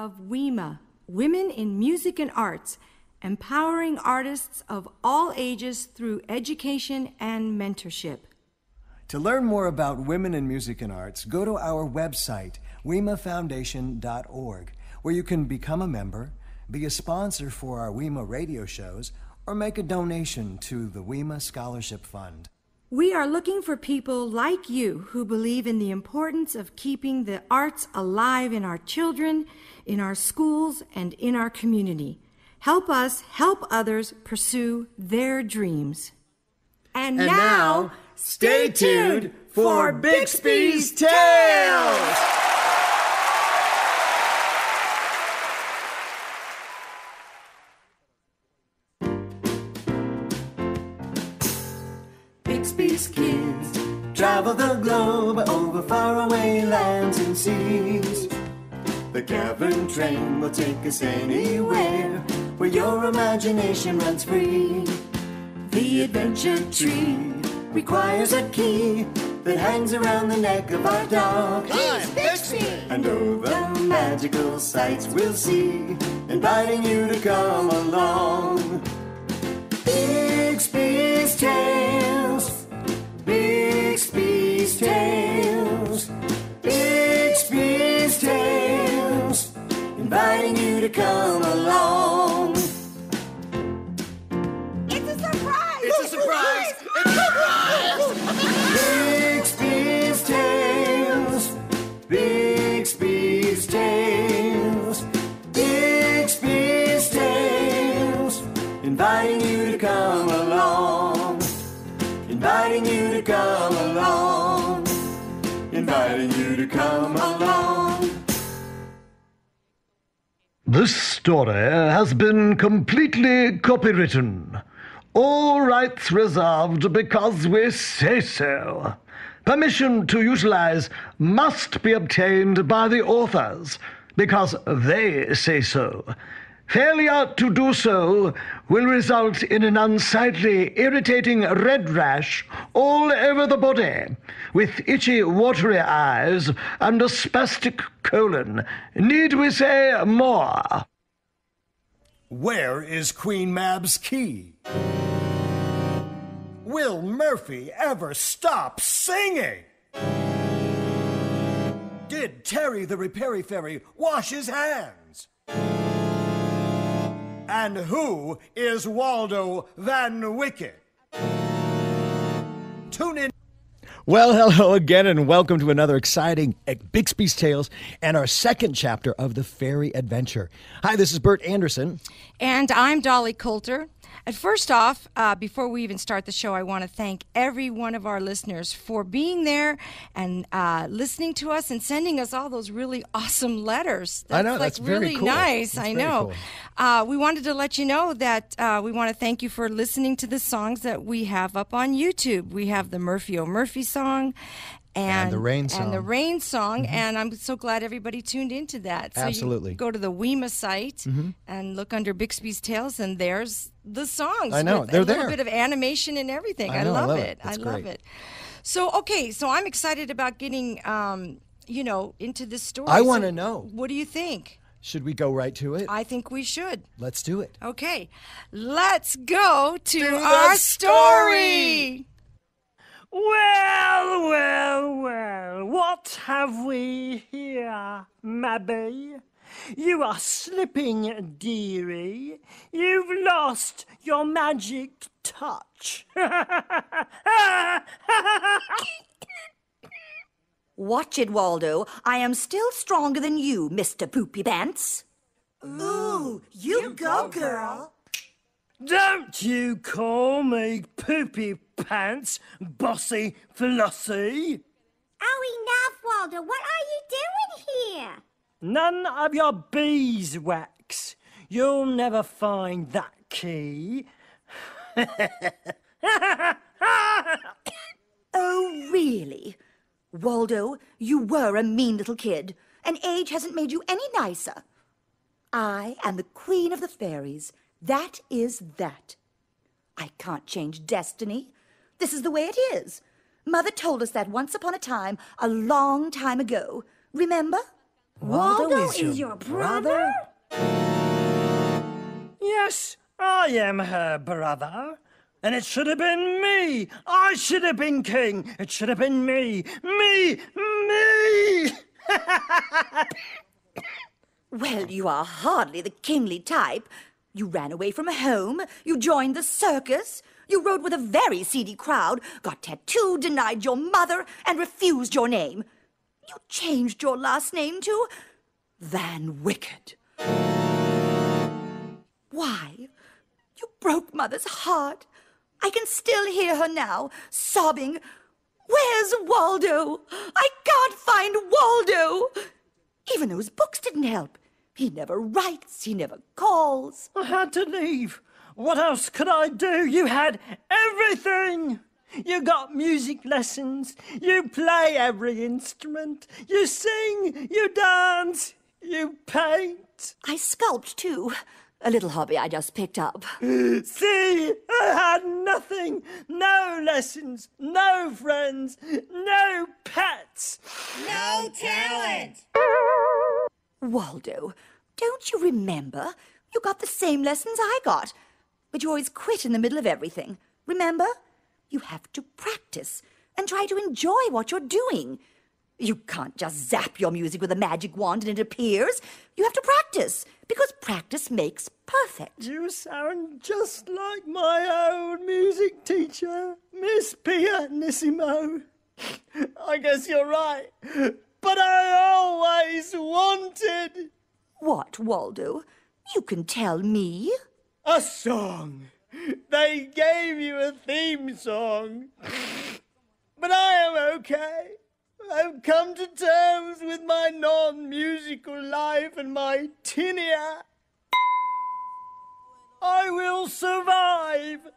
of WEMA, Women in Music and Arts, empowering artists of all ages through education and mentorship. To learn more about women in music and arts, go to our website, wemafoundation.org, where you can become a member, be a sponsor for our WEMA radio shows, or make a donation to the WEMA Scholarship Fund. We are looking for people like you who believe in the importance of keeping the arts alive in our children, in our schools, and in our community. Help us help others pursue their dreams. And now, stay tuned for Bixby's Tales! Bixby's kids travel the globe over faraway lands and seas. The caravan train will take us anywhere where your imagination runs free. The adventure tree requires a key that hangs around the neck of our dog. I'm Bixby! And oh, the magical sights we'll see, inviting you to come along. Bixby's Tales, Bixby's Tales, Bixby's Tales, inviting you to come along. It's a surprise! It's a surprise! It's a surprise! Bixby's Tales, Bixby's Tales, Bixby's Tales, inviting you to come along, inviting you to come along, inviting you to come along. This story has been completely copywritten. All rights reserved because we say so. Permission to utilize must be obtained by the authors because they say so. Failure to do so will result in an unsightly, irritating red rash all over the body, with itchy, watery eyes and a spastic colon. Need we say more? Where is Queen Mab's key? Will Murphy ever stop singing? Did Terry the Repairy Fairy wash his hands? And who is Waldo Van Wicket? Tune in. Well, hello again, and welcome to another exciting Bixby's Tales and our second chapter of the fairy adventure. Hi, this is Bert Anderson. And I'm Dolly Coulter. And first off, before we even start the show, I want to thank every one of our listeners for being there and listening to us and sending us all those really awesome letters. I know, that's very really cool. nice. That's I very know. cool. We wanted to let you know that we want to thank you for listening to the songs that we have up on YouTube. We have the Murphy O'Murphy song. And the Rain song. And the Rain song, and I'm so glad everybody tuned into that. So Absolutely. you go to the WEMA site and look under Bixby's Tales, and there's the songs. I know, with they're a little there. bit of animation and everything. I know, I love it. it. That's I love great. it. So, okay, so I'm excited about getting, into this story. I So want to know. What do you think? Should we go right to it? I think we should. Let's do it. Okay, let's go to our story. Well, well, well, what have we here, Mabby? You are slipping, dearie. You've lost your magic touch. Watch it, Waldo. I am still stronger than you, Mr. Poopy Pants. Ooh, you go, girl. Don't you call me Poopy Pants, Bossy Flossie. Oh, enough, Waldo. What are you doing here? None of your beeswax. You'll never find that key. Oh, really? Waldo, you were a mean little kid, and age hasn't made you any nicer. I am the queen of the fairies. That is that. I can't change destiny. This is the way it is. Mother told us that once upon a time, a long time ago. Remember? Waldo is your brother? Yes, I am her brother. And it should have been me. I should have been king. It should have been me. Me! Well, you are hardly the kingly type. You ran away from home. You joined the circus. You rode with a very seedy crowd, got tattooed, denied your mother, and refused your name. You changed your last name to Van Wicked. Why? You broke Mother's heart. I can still hear her now, sobbing, "Where's Waldo? I can't find Waldo!" Even those books didn't help. He never writes, he never calls. I had to leave. What else could I do? You had everything. You got music lessons. You play every instrument. You sing, you dance, you paint. I sculpt, too. A little hobby I just picked up. See, I had nothing. No lessons, no friends, no pets. No talent! Waldo, don't you remember? You got the same lessons I got. But you always quit in the middle of everything. Remember? You have to practice and try to enjoy what you're doing. You can't just zap your music with a magic wand and it appears. You have to practice, because practice makes perfect. You sound just like my old music teacher, Miss Pianissimo. I guess you're right. But I always wanted... What, Waldo? You can tell me. A song. They gave you a theme song. But I am okay. I've come to terms with my non-musical life and my tinea. I will survive.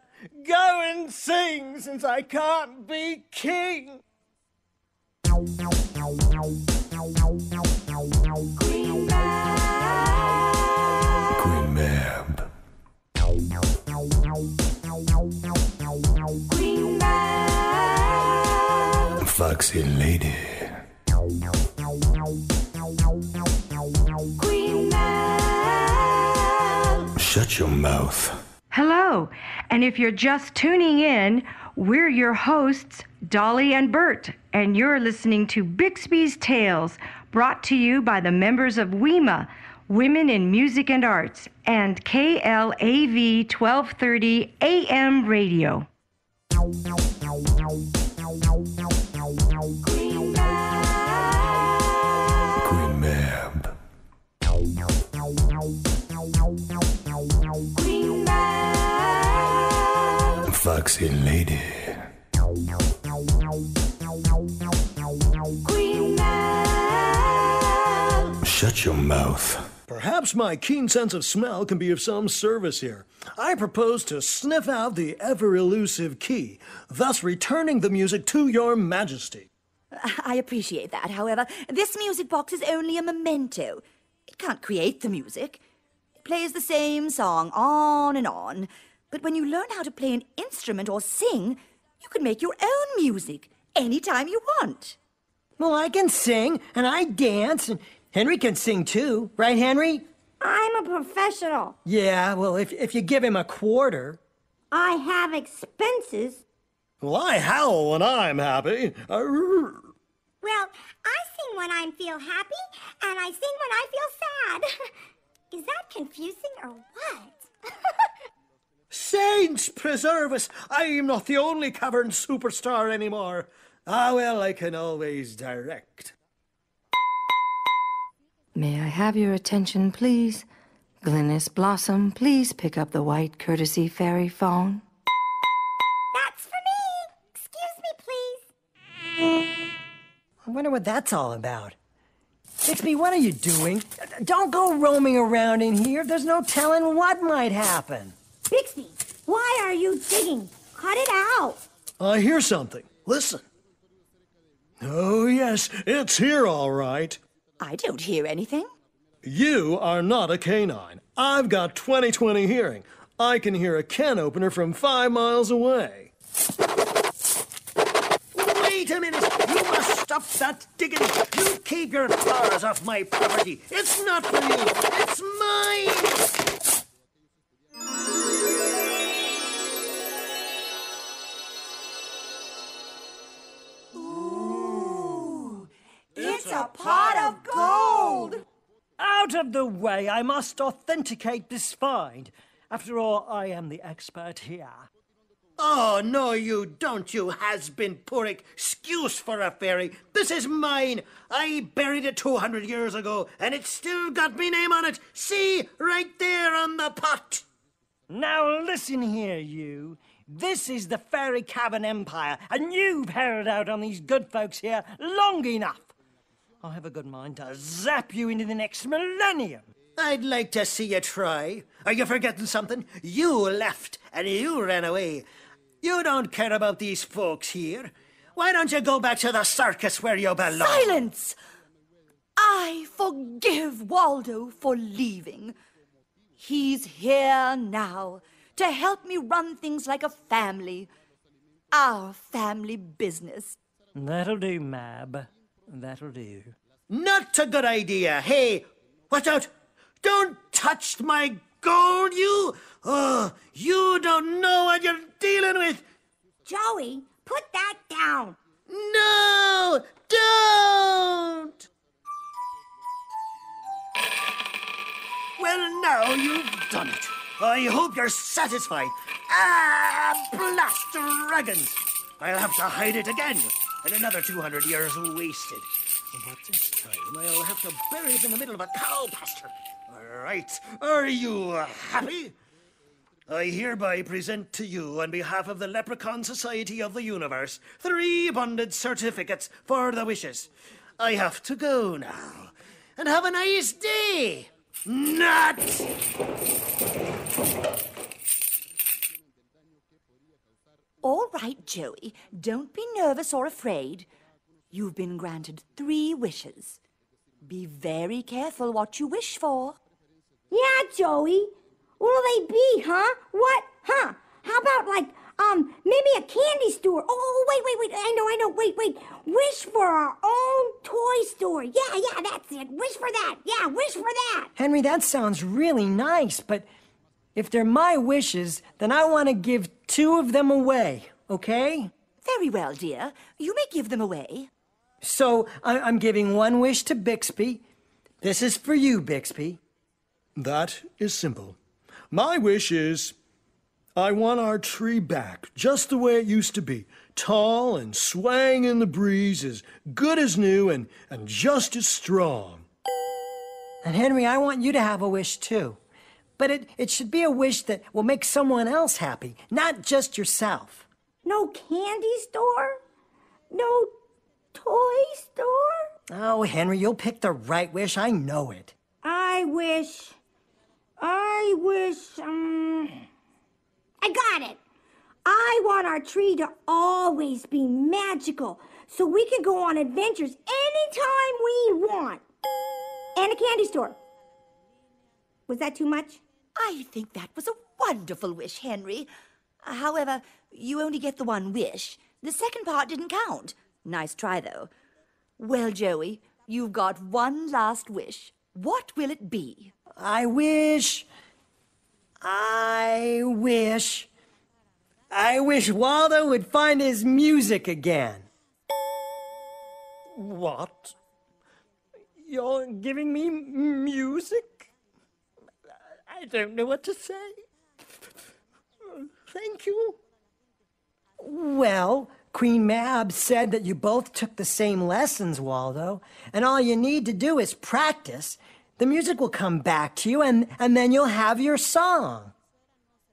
Go and sing, since I can't be king. Queen Mab. Queen Mab. Foxy Lady. Queen Mab. Shut your mouth. Hello, and if you're just tuning in, we're your hosts, Dolly and Bert, and you're listening to Bixby's Tales, brought to you by the members of WEMA, Women in Music and Arts, and KLAV 1230 AM Radio. Queen Mab. Queen Mab. Queen Mab. Foxy Lady. Queen Mab. Shut your mouth. Perhaps my keen sense of smell can be of some service here. I propose to sniff out the ever-elusive key, thus returning the music to your majesty. I appreciate that. However, this music box is only a memento. It can't create the music. It plays the same song on and on. But when you learn how to play an instrument or sing, you can make your own music anytime you want. Well, I can sing, and I dance, and Henry can sing too. Right, Henry? I'm a professional. Yeah, well, if you give him a quarter. I have expenses. Well, I howl when I'm happy. Well, I sing when I feel happy, and I sing when I feel sad. Is that confusing or what? Saints preserve us! I am not the only cavern superstar anymore. Ah, well, I can always direct. May I have your attention, please? Glynis Blossom, please pick up the white courtesy fairy phone. That's for me. Excuse me, please. I wonder what that's all about. Bixby, what are you doing? Don't go roaming around in here. There's no telling what might happen. Bixby, why are you digging? Cut it out. I hear something. Listen. Oh, yes, it's here, all right. I don't hear anything. You are not a canine. I've got 20/20 hearing. I can hear a can opener from 5 miles away. Wait a minute! You must Stop that digging! You keep your paws off my property! It's not for you! It's mine! Ooh! It's a pot of gold! Out of the way, I must authenticate this find. After all, I am the expert here. Oh, no, you don't, you has-been poor excuse for a fairy. This is mine. I buried it 200 years ago, and it's still got me name on it. See, right there on the pot. Now listen here, you. This is the Fairy Cavern Empire, and you've held out on these good folks here long enough. I have a good mind to zap you into the next millennium. I'd like to see you try. Are you forgetting something? You left, and you ran away. You don't care about these folks here. Why don't you go back to the circus where you belong? Silence! I forgive Waldo for leaving. He's here now to help me run things like a family. Our family business. That'll do, Mab. That'll do. Not a good idea. Hey, watch out. Don't touch my gold, you. Oh, you don't know what you're dealing with. Joey, put that down. No, don't. Well, now you've done it. I hope you're satisfied. Ah, blast dragons. I'll have to hide it again. And another 200 years wasted. But this time I'll have to bury it in the middle of a cow pasture. All right. Are you happy? I hereby present to you, on behalf of the Leprechaun Society of the Universe, 3 bonded certificates for the wishes. I have to go now. And have a nice day. Not! All right, Joey. Don't be nervous or afraid. You've been granted 3 wishes. Be very careful what you wish for. Yeah, Joey. What'll they be, huh? What? Huh? How about, like, maybe a candy store? Oh, wait. I know. Wait. Wish for our own toy store. Yeah, that's it. Wish for that. Yeah, wish for that. Henry, that sounds really nice, but if they're my wishes, then I want to give 2 of them away, okay? Very well, dear. You may give them away. So I'm giving 1 wish to Bixby. This is for you, Bixby. That is simple. My wish is, I want our tree back, just the way it used to be. Tall and swaying in the breeze, as good as new and just as strong. And Henry, I want you to have a wish too. But it should be a wish that will make someone else happy, not just yourself. No candy store? No toy store? Oh, Henry, you'll pick the right wish. I know it. I wish, I got it. I want our tree to always be magical, so we can go on adventures anytime we want. And a candy store. Was that too much? I think that was a wonderful wish, Henry. However, you only get the 1 wish. The second part didn't count. Nice try, though. Well, Joey, you've got 1 last wish. What will it be? I wish Waldo would find his music again. What? You're giving me music? I don't know what to say. Thank you. Well, Queen Mab said that you both took the same lessons, Waldo, and all you need to do is practice. The music will come back to you, and then you'll have your song.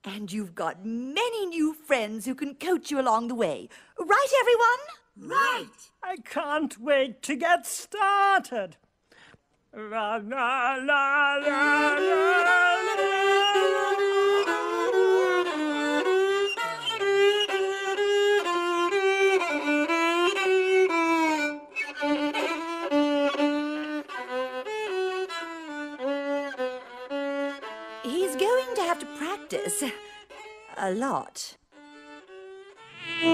And you've got many new friends who can coach you along the way. Right, everyone? Right. I can't wait to get started. La, la, la, la, la, la. He's going to have to practice a lot. Your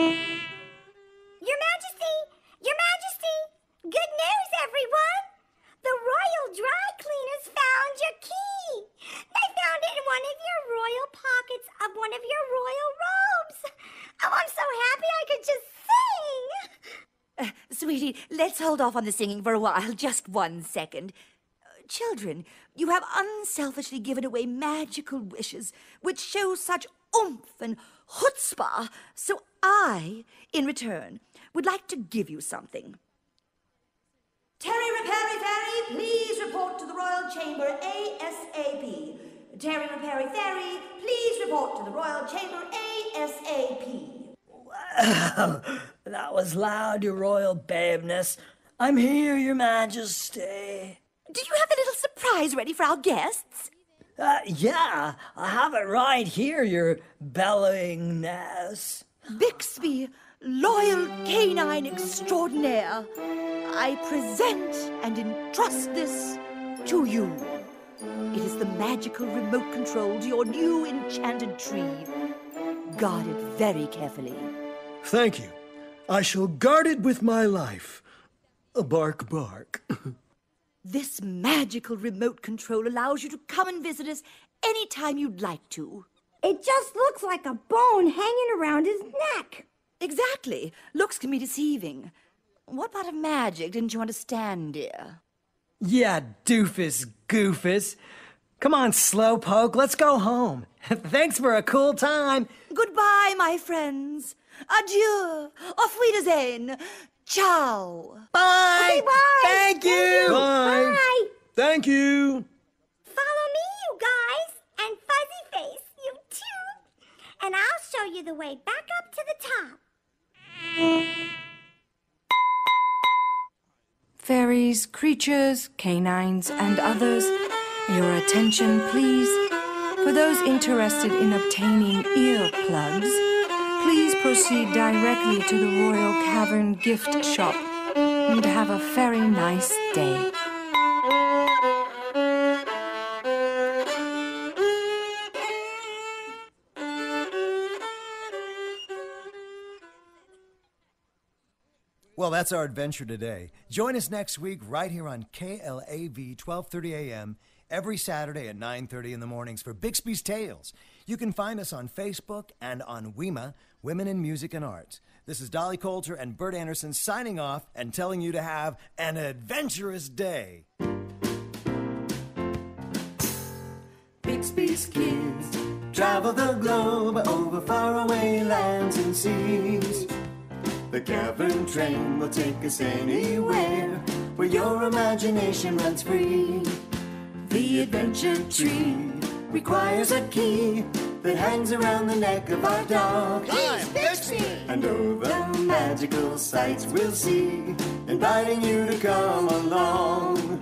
Majesty! Your Majesty! Good news, everyone! The Royal Dry Cleaners found your key! They found it in one of your royal pockets of one of your royal robes! Oh, I'm so happy I could just sing! Sweetie, let's hold off on the singing for a while. Just 1 second. Children, you have unselfishly given away magical wishes, which show such oomph and chutzpah. So I, in return, would like to give you something. Terry Repairy Fairy, please report to the Royal Chamber ASAP. Terry Repairy Fairy, please report to the Royal Chamber ASAP. Well, that was loud, your royal babeness. I'm here, your majesty. Do you have a little surprise ready for our guests? Yeah, I have it right here, your bellowingness. Bixby, loyal canine extraordinaire, I present and entrust this to you. It is the magical remote control to your new enchanted tree. Guard it very carefully. Thank you. I shall guard it with my life. Bark, bark. This magical remote control allows you to come and visit us anytime you'd like to. It just looks like a bone hanging around his neck. Exactly. Looks can be deceiving. What part of magic didn't you understand, dear? Yeah, doofus, goofus. Come on, slowpoke, let's go home. Thanks for a cool time. Goodbye, my friends. Adieu. Auf Wiedersehen. Ciao. Bye. Okay, bye. Thank you. Bye. Bye. Thank you. Follow me, you guys, and Fuzzy Face, you too. And I'll show you the way back up to the top. Fairies, creatures, canines, and others, your attention, please. For those interested in obtaining earplugs, please proceed directly to the Royal Cavern gift shop and have a very nice day. Well, that's our adventure today. Join us next week right here on KLAV 1230 AM every Saturday at 9:30 in the mornings for Bixby's Tales. You can find us on Facebook and on WEMA, Women in Music and Arts. This is Dolly Coulter and Bert Anderson signing off and telling you to have an adventurous day. Bixby's kids travel the globe over faraway lands and seas. The Cavern Train will take us anywhere where your imagination runs free. The adventure tree requires a key that hangs around the neck of our dog. I'm Bixby! And oh, the magical sights we'll see, inviting you to come along.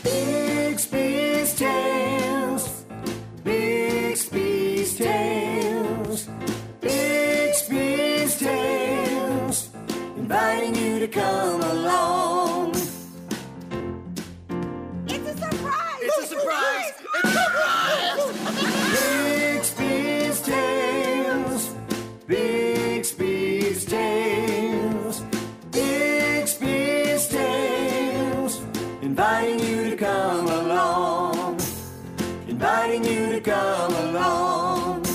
Bixby's Tales, Bixby's Tales, Bixby's Tales, inviting you to come along. It's a surprise! It's a surprise! It's a surprise! Bixby's Tales, Bixby's Tales, Bixby's Tales, inviting you to come along, inviting you to come along,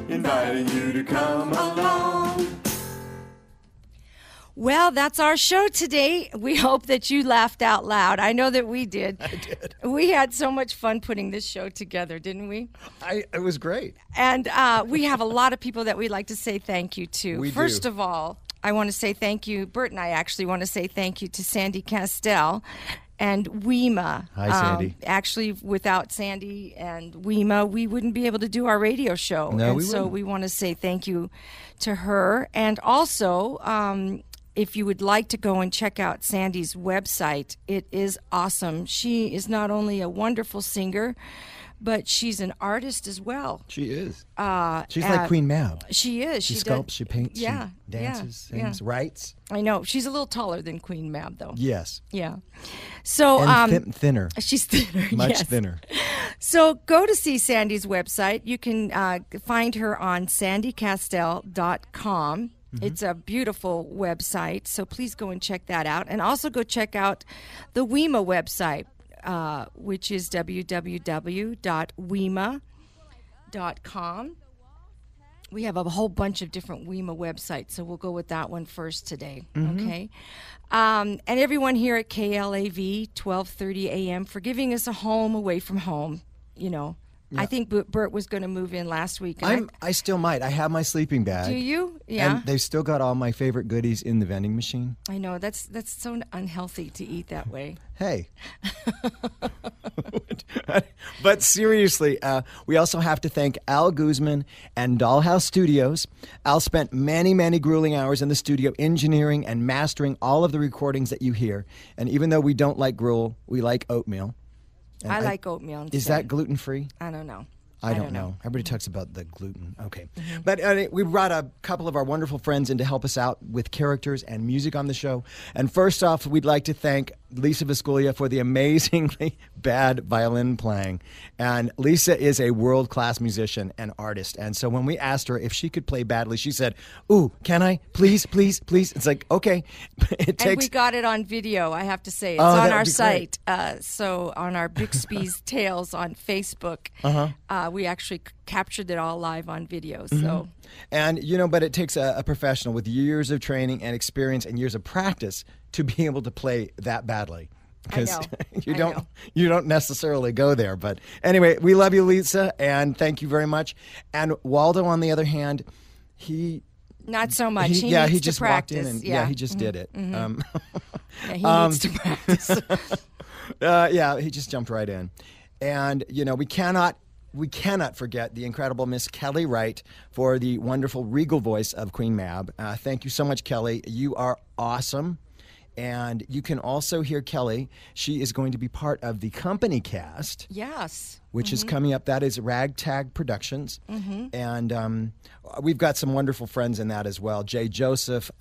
inviting you to come along. Well, that's our show today. We hope that you laughed out loud. I know that we did. I did. We had so much fun putting this show together, didn't we? It was great. And we have a lot of people that we'd like to say thank you to. We First do. of all, I want to say thank you. Bert and I actually want to say thank you to Sandy Castell and WEMA. Hi, Sandy. Actually, without Sandy and WEMA, we wouldn't be able to do our radio show. No, and we so wouldn't. we want to say thank you to her. And also, if you would like to go and check out Sandy's website, it is awesome. She is not only a wonderful singer, but she's an artist as well. She is. She's like Queen Mab. She is. She does- sculpts, she paints, yeah, she dances, yeah, sings, writes. I know. She's a little taller than Queen Mab, though. Yes. Yeah. So And thinner. she's thinner. Much yes. thinner. So go to see Sandy's website. You can find her on sandycastell.com. It's a beautiful website, so please go and check that out. And also go check out the WEMA website, which is www.wema.com. We have a whole bunch of different WEMA websites, so we'll go with that one first today, okay? And everyone here at KLAV 1230 AM for giving us a home away from home, you know. Yeah. I think Bert was going to move in last week. I still might. I have my sleeping bag. Do you? Yeah. And they've still got all my favorite goodies in the vending machine. I know. That's so unhealthy to eat that way. Hey. But seriously, we also have to thank Al Guzman and Dollhouse Studios. Al spent many, many grueling hours in the studio engineering and mastering all of the recordings that you hear. And even though we don't like gruel, we like oatmeal. And I like oatmeal instead. Is that gluten-free? I don't know. I don't know. Everybody talks about the gluten. Okay. But we brought a couple of our wonderful friends in to help us out with characters and music on the show. And first off, we'd like to thank Lisa Visculia for the amazingly bad violin playing. And Lisa is a world-class musician and artist. And so when we asked her if she could play badly, she said, "Ooh, can I? Please, please, please." It's like, okay. And we got it on video, I have to say. It's on our site. So on our Bixby's Tales on Facebook, we actually captured it all live on video. So, and but it takes a professional with years of training and experience and years of practice to be able to play that badly. Because you don't necessarily go there. But anyway, we love you, Lisa, and thank you very much. And Waldo, on the other hand, he not so much. He just practice. Walked in and he just did it. He needs to practice. He just jumped right in. And we cannot forget the incredible Miss Kelly Wright for the wonderful regal voice of Queen Mab. Thank you so much, Kelly. You are awesome. And you can also hear Kelly. She is going to be part of the company cast. Yes. Which is coming up. That is Ragtag Productions. And we've got some wonderful friends in that as well. Jay Joseph,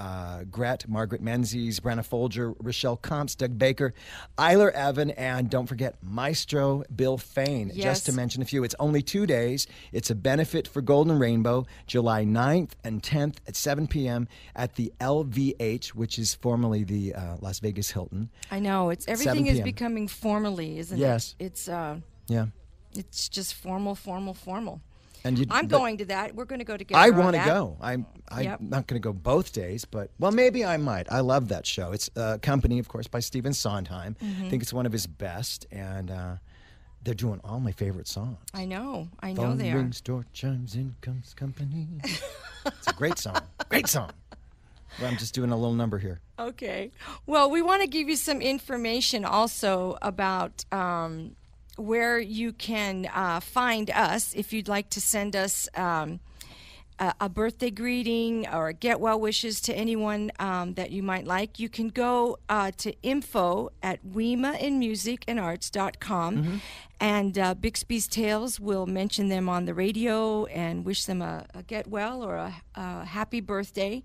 Gret, Margaret Menzies, Brenna Folger, Rochelle Comps, Doug Baker, Eiler Evan, and don't forget Maestro Bill Fain, just to mention a few. It's only 2 days. It's a benefit for Golden Rainbow, July 9th and 10th at 7 p.m. at the LVH, which is formerly the Las Vegas Hilton. I know. Everything is becoming formally, isn't it? Yes. It's It's just formal. And I'm going to that. We're going to go together. I want to go. I'm not going to go both days, but maybe I might. I love that show. It's a company, of course, by Stephen Sondheim. I think it's one of his best, and they're doing all my favorite songs. I know Phone they rings, door chimes, in comes company. It's a great song. Great song. Well, I'm just doing a little number here. Okay. Well, we want to give you some information also about where you can find us if you'd like to send us a birthday greeting or get well wishes to anyone that you might like. You can go to info@wemainmusicandarts.com and Bixby's Tales will mention them on the radio and wish them a get well or a happy birthday.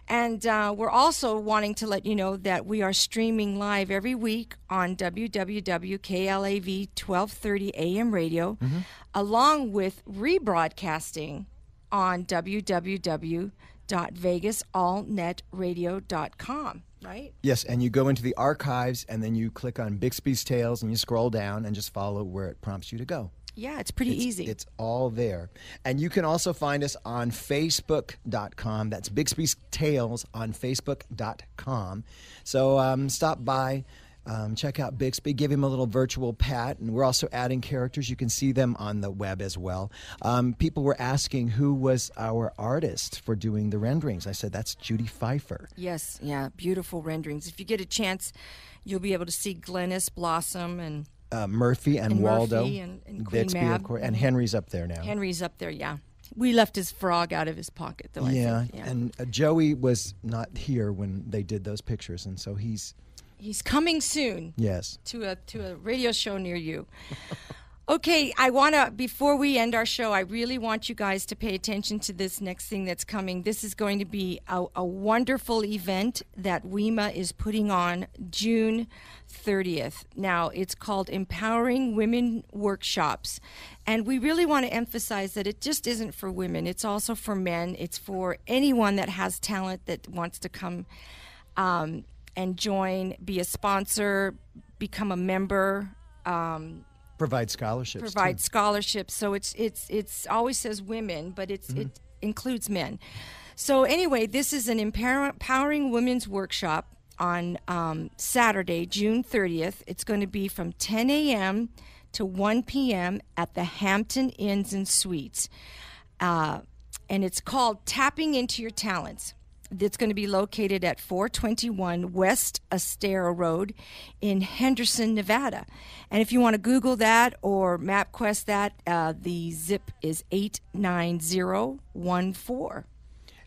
And we're also wanting to let you know that we are streaming live every week on WWW-KLAV 1230 AM radio, along with rebroadcasting on www.vegasallnetradio.com, right? Yes, and you go into the archives, and then you click on Bixby's Tales, and you scroll down and just follow where it prompts you to go. Yeah, it's pretty easy. It's all there. And you can also find us on Facebook.com. That's Bixby's Tales on Facebook.com. So stop by, check out Bixby, give him a little virtual pat. And we're also adding characters. You can see them on the web as well. People were asking who was our artist for doing the renderings. I said, that's Judy Pfeiffer. Yes, yeah, beautiful renderings. If you get a chance, you'll be able to see Glennis, Blossom, and Murphy and Waldo, Murphy and Queen Bixby, Mab. of course, and Henry's up there now. Henry's up there, yeah. We left his frog out of his pocket, though. Yeah, I think. Yeah. And Joey was not here when they did those pictures, and so he's coming soon. Yes, to a radio show near you. Okay, before we end our show, I really want you guys to pay attention to this next thing that's coming. This is going to be a wonderful event that WEMA is putting on June 30th. Now, it's called Empowering Women Workshops. And we really want to emphasize that it just isn't for women. It's also for men. It's for anyone that has talent that wants to come and join, be a sponsor, become a member, provide scholarships. So it's always says women, but it includes men. So anyway, this is an empowering women's workshop on Saturday, June 30th. It's going to be from 10 a.m. to 1 p.m. at the Hampton Inns and Suites, and it's called Tapping Into Your Talents. It's going to be located at 421 West Estero Road in Henderson, Nevada. And if you want to Google that or MapQuest that, the zip is 89014.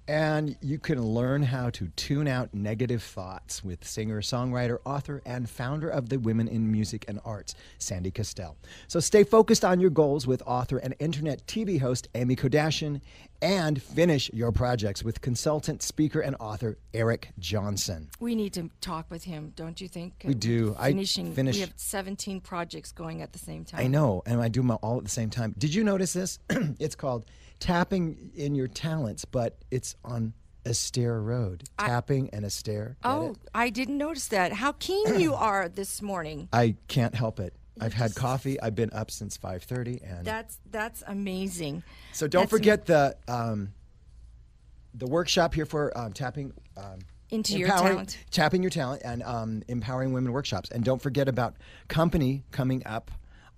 And you can learn how to tune out negative thoughts with singer, songwriter, author, and founder of the Women in Music and Arts, Sandy Castell. So stay focused on your goals with author and internet TV host Amy Kodashian, and finish your projects with consultant, speaker, and author Eric Johnson. We need to talk with him, don't you think? We do. We have 17 projects going at the same time. I know, and I do them all at the same time. Did you notice this? It's called Tapping in Your Talents, but it's on Estero Road. Tapping and Estero. Oh, I didn't notice that. How keen you are this morning. I can't help it. I've had coffee. I've been up since 5:30, and that's amazing. So don't forget the workshop here for tapping into your talent, tapping your talent, and empowering women workshops. And don't forget about Company coming up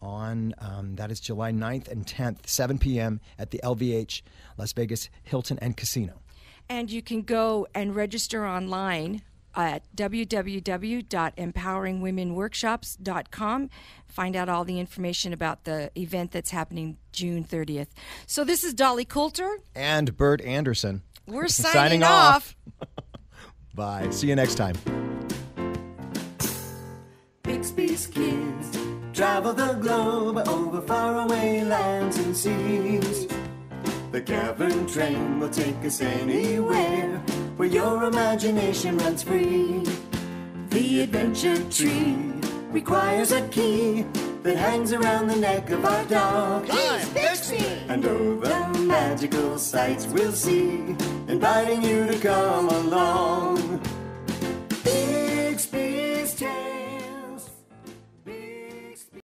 on that is July 9th and 10th, 7 p.m. at the LVH Las Vegas Hilton and Casino. And you can go and register online at www.empoweringwomenworkshops.com. Find out all the information about the event that's happening June 30th. So this is Dolly Coulter. And Bert Anderson. We're signing off. Bye. See you next time. Bixby's kids travel the globe over faraway lands and seas. The Cavern Train will take us anywhere where your imagination runs free. The adventure tree requires a key that hangs around the neck of our dog. Climb, Bixby! And oh, the magical sights we'll see, inviting you to come along.